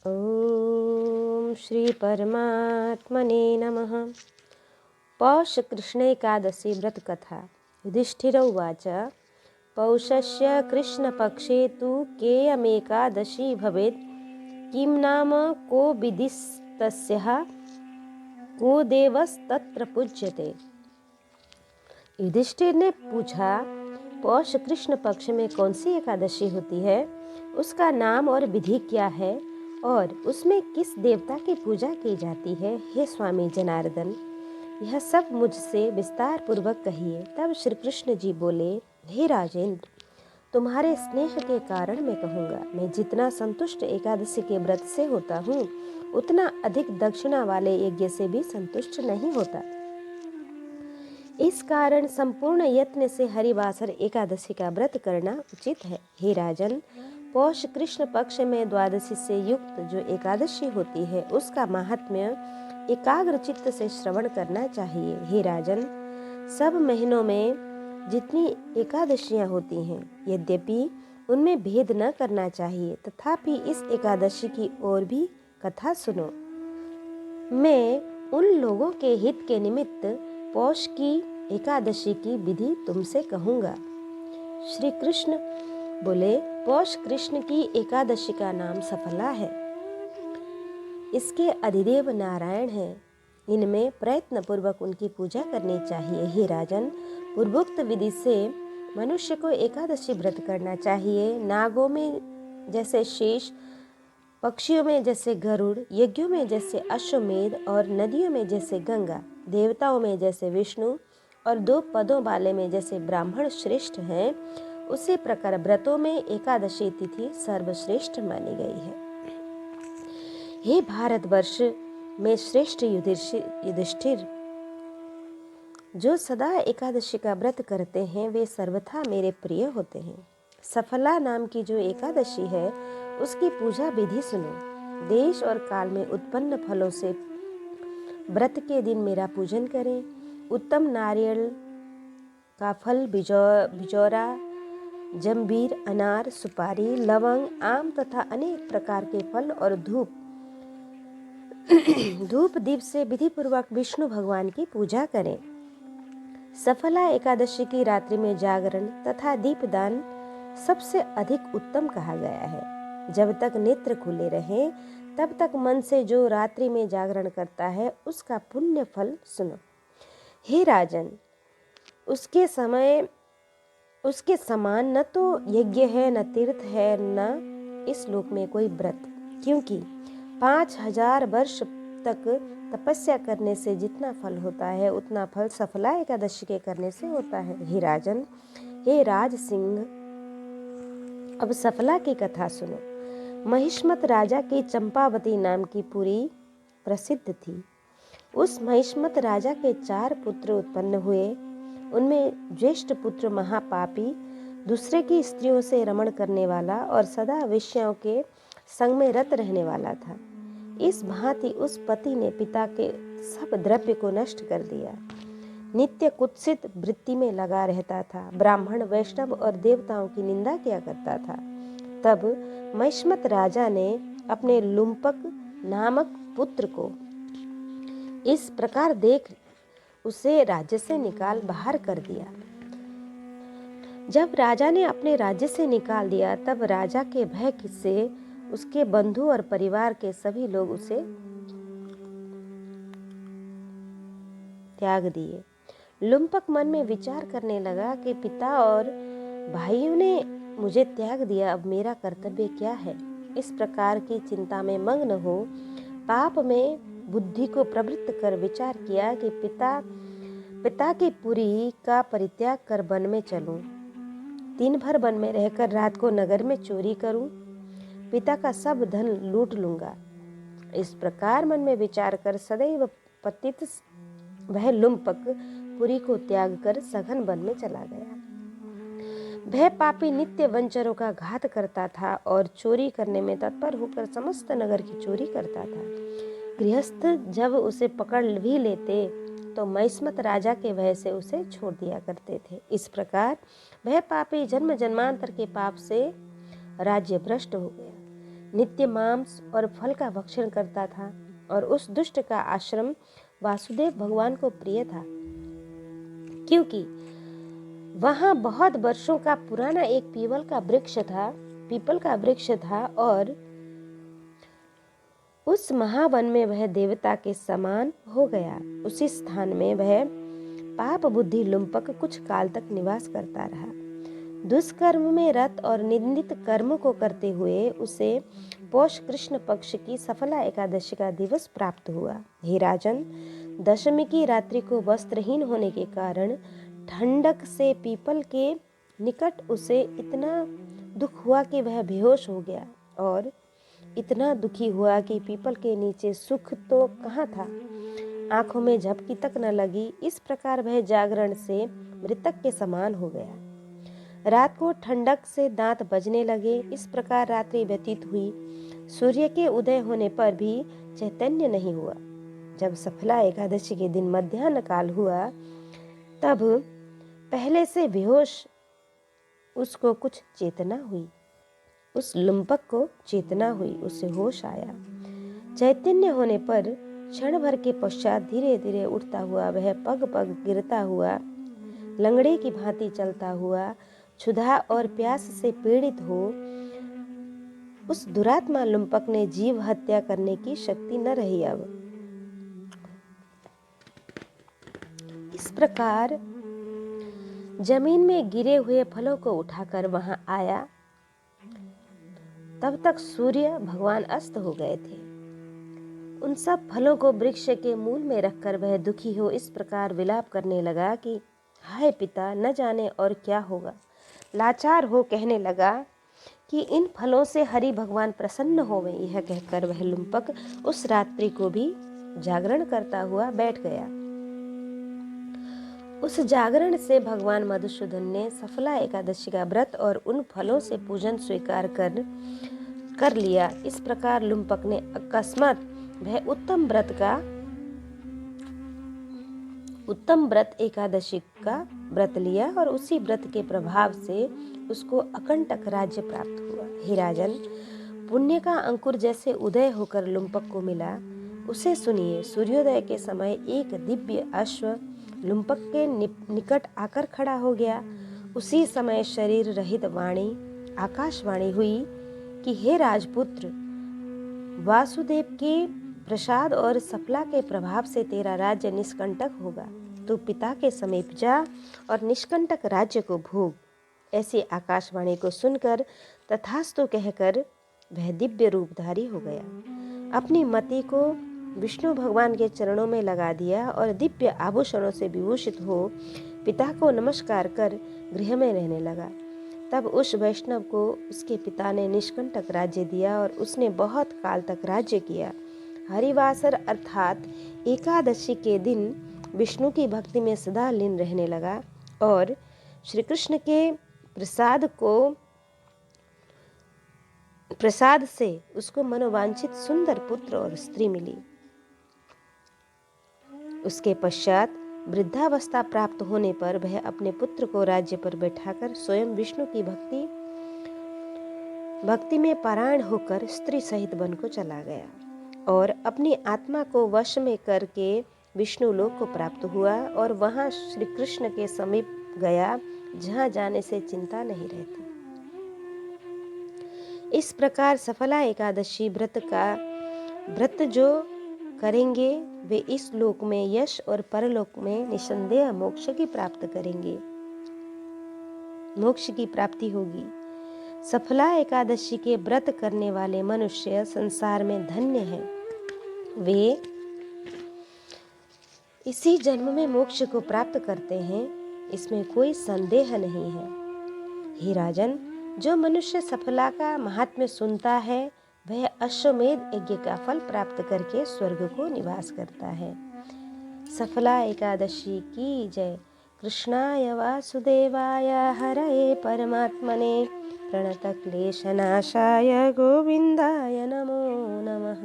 ॐ श्री परमात्मने नमः। पौषकृष्णैकादशी व्रतकथा। युधिष्ठिर उवाच। पौषस्य कृष्णपक्षे तु केयमेकादशी भवेत्। किं नाम को विधिस्तस्याः, को देवस्तत्र पूज्यते। युधिष्ठिर ने पूछा, पौष कृष्ण पक्ष में कौन सी एकादशी होती है, उसका नाम और विधि क्या है और उसमें किस देवता की पूजा की जाती है। हे स्वामी जनार्दन, यह सब मुझसे विस्तार पूर्वक कहिए। तब श्री कृष्ण जी बोले, हे राजेंद्र, तुम्हारे स्नेह के कारण मैं कहूँगा। मैं जितना संतुष्ट एकादशी के व्रत से होता हूँ, उतना अधिक दक्षिणा वाले यज्ञ से भी संतुष्ट नहीं होता। इस कारण संपूर्ण यत्न से हरिवासर एकादशी का व्रत करना उचित है। हे राजन, पौष कृष्ण पक्ष में द्वादशी से युक्त जो एकादशी होती है, उसका महात्म्य एकाग्र चित्त से श्रवण करना चाहिए। हे राजन, सब महीनों में जितनी एकादशियां होती हैं, यद्यपि उनमें भेद न करना चाहिए, तथापि इस एकादशी की और भी कथा सुनो। मैं उन लोगों के हित के निमित्त पौष की एकादशी की विधि तुमसे कहूँगा। श्री कृष्ण बोले, पौष कृष्ण की एकादशी का नाम सफला है। इसके अधिदेव नारायण हैं। इनमें प्रयत्न पूर्वक उनकी पूजा करनी चाहिए। हे राजन, पूर्वोक्त विधि से मनुष्य को एकादशी व्रत करना चाहिए। नागों में जैसे शेष, पक्षियों में जैसे गरुड़, यज्ञों में जैसे अश्वमेध और नदियों में जैसे गंगा, देवताओं में जैसे विष्णु और 2 पदों वाले में जैसे ब्राह्मण श्रेष्ठ हैं, उसी प्रकार व्रतों में एकादशी तिथि सर्वश्रेष्ठ मानी गई है। हे भारतवर्ष में श्रेष्ठ युधिष्ठिर, जो सदा एकादशी का व्रत करते हैं, वे सर्वथा मेरे प्रिय होते हैं। सफला नाम की जो एकादशी है, उसकी पूजा विधि सुनो। देश और काल में उत्पन्न फलों से व्रत के दिन मेरा पूजन करें। उत्तम नारियल का फल, बिजौरा, जंबीर, अनार, सुपारी, लवंग, आम तथा अनेक प्रकार के फल और धूप दीप से विधि पूर्वक विष्णु भगवान की पूजा करें। सफला एकादशी की रात्रि में जागरण तथा दीपदान सबसे अधिक उत्तम कहा गया है। जब तक नेत्र खुले रहें, तब तक मन से जो रात्रि में जागरण करता है, उसका पुण्य फल सुनो। हे राजन, उसके समान न तो यज्ञ है, न तीर्थ है, न इस लोक में कोई व्रत, क्योंकि 5000 वर्ष तक तपस्या करने से जितना फल होता है, उतना फल सफला एकादशी के करने से होता है। हे राजन, हे राज सिंह, अब सफला की कथा सुनो। महिष्मत राजा की चंपावती नाम की पुरी प्रसिद्ध थी। उस महिष्मत राजा के 4 पुत्र उत्पन्न हुए। उनमें ज्येष्ठ पुत्र महापापी, दूसरे की स्त्रियों से रमण करने वाला और सदा वेश्याओं के संग में रत रहने वाला था। इस भांति उस पति ने पिता के सब द्रव्य को नष्ट कर दिया। नित्य कुत्सित वृत्ति में लगा रहता था। ब्राह्मण, वैष्णव और देवताओं की निंदा किया करता था। तब महिष्मत राजा ने अपने लुम्पक नामक पुत्र को इस प्रकार देख उसे राज्य से निकाल बाहर कर दिया। जब राजा ने अपने राज्य से निकाल दिया, तब राजा के भय से उसके बंधु और परिवार के सभी लोग उसे त्याग दिए। लुम्पक मन में विचार करने लगा कि पिता और भाइयों ने मुझे त्याग दिया, अब मेरा कर्तव्य क्या है। इस प्रकार की चिंता में मग्न हो पाप में बुद्धि को प्रवृत्त कर विचार किया कि पिता की पुरी का परित्याग कर वन में चलूं, दिन भर वन में रहकर रात को नगर में चोरी करूं, पिता का सब धन लूट लूंगा। इस प्रकार मन में विचार कर सदैव पतित वह लुम्पक पुरी को त्याग कर सघन वन में चला गया। वह पापी नित्य वंचरों का घात करता था और चोरी करने में तत्पर होकर समस्त नगर की चोरी करता था। गृहस्थ जब उसे पकड़ भी लेते, तो महिष्मत राजा के भय से उसे छोड़ दिया करते थे। इस प्रकार वह पापी जन्म जन्मांतर के पाप से राज्य भ्रष्ट हो गया। नित्य मांस और फल का भक्षण करता था और उस दुष्ट का आश्रम वासुदेव भगवान को प्रिय था, क्योंकि वहां बहुत वर्षों का पुराना एक पीपल का वृक्ष था और उस महावन में वह देवता के समान हो गया। उसी स्थान में वह पाप बुद्धि लुम्पक कुछ काल तक निवास करता रहा। दुष्कर्म में रत और निंदित कर्म को करते हुए उसे पौष कृष्ण पक्ष की सफला एकादशी का दिवस प्राप्त हुआ। हे राजन, दशमी की रात्रि को वस्त्रहीन होने के कारण ठंडक से पीपल के निकट उसे इतना दुख हुआ कि वह बेहोश हो गया और इतना दुखी हुआ कि पीपल के नीचे सुख तो कहाँ था, आंखों में झपकी तक न लगी। इस प्रकार वह जागरण से मृतक के समान हो गया। रात को ठंडक से दांत बजने लगे। इस प्रकार रात्रि व्यतीत हुई। सूर्य के उदय होने पर भी चैतन्य नहीं हुआ। जब सफला एकादशी के दिन मध्याह्न काल हुआ तब पहले से बेहोश उसको कुछ चेतना हुई। उस लुम्पक को चेतना हुई, उसे होश आया। चैतन्य होने पर क्षण भर के पश्चात धीरे धीरे उठता हुआ वह पग पग गिरता हुआ, लंगड़े की भांति चलता हुआ, क्षुधा और प्यास से पीड़ित हो उस दुरात्मा लुम्पक ने जीव हत्या करने की शक्ति न रही। अब इस प्रकार जमीन में गिरे हुए फलों को उठाकर वहां आया। तब तक सूर्य भगवान अस्त हो गए थे। उन सब फलों को वृक्ष के मूल में रखकर वह दुखी हो इस प्रकार विलाप करने लगा कि हाय पिता, न जाने और क्या होगा। लाचार हो कहने लगा कि इन फलों से हरि भगवान प्रसन्न होवे। यह कहकर वह लुम्पक उस रात्रि को भी जागरण करता हुआ बैठ गया। उस जागरण से भगवान मधुसूदन ने सफला एकादशी का व्रत और उन फलों से पूजन स्वीकार कर लिया। इस प्रकार लुम्पक ने अकस्मात वह उत्तम व्रत एकादशी का व्रत लिया और उसी व्रत के प्रभाव से उसको अकंटक राज्य प्राप्त हुआ। हे राजन, पुण्य का अंकुर जैसे उदय होकर लुम्पक को मिला, उसे सुनिए। सूर्योदय के समय एक दिव्य अश्व लुम्पक के निकट आकर खड़ा हो गया। उसी समय शरीर रहित वाणी आकाशवाणी हुई कि हे राजपुत्र, वासुदेव के प्रसाद और सफला के प्रभाव से तेरा राज्य निष्कंटक होगा। तू पिता के समीप जा और निष्कंटक राज्य को भोग। ऐसी आकाशवाणी को सुनकर तथास्तु कहकर वह दिव्य रूपधारी हो गया। अपनी मति को विष्णु भगवान के चरणों में लगा दिया और दिव्य आभूषणों से विभूषित हो पिता को नमस्कार कर गृह में रहने लगा। तब उस वैष्णव को उसके पिता ने निष्कंटक राज्य दिया और उसने बहुत काल तक राज्य किया। हरिवासर अर्थात एकादशी के दिन विष्णु की भक्ति में सदा लीन रहने लगा और श्री कृष्ण के प्रसाद से उसको मनोवांछित सुंदर पुत्र और स्त्री मिली। उसके पश्चात वृद्धावस्था प्राप्त होने पर वह अपने पुत्र को राज्य पर बैठाकर स्वयं विष्णु की भक्ति में पारायण होकर स्त्री सहित वन को चला गया और अपनी आत्मा को वश में करके विष्णु लोक को प्राप्त हुआ और वहां श्री कृष्ण के समीप गया, जहां जाने से चिंता नहीं रहती। इस प्रकार सफला एकादशी व्रत जो करेंगे वे इस लोक में यश और परलोक में निसंदेह मोक्ष की प्राप्ति होगी। सफला एकादशी के व्रत करने वाले मनुष्य संसार में धन्य हैं। वे इसी जन्म में मोक्ष को प्राप्त करते हैं, इसमें कोई संदेह नहीं है। हे राजन, जो मनुष्य सफला का महात्म्य सुनता है वह अश्वमेध यज्ञ का फल प्राप्त करके स्वर्ग को निवास करता है। सफला एकादशी की जय। कृष्णाय वासुदेवाय हरये परमात्मने प्रणतक्लेशनाशाय गोविन्दाय नमो नमः।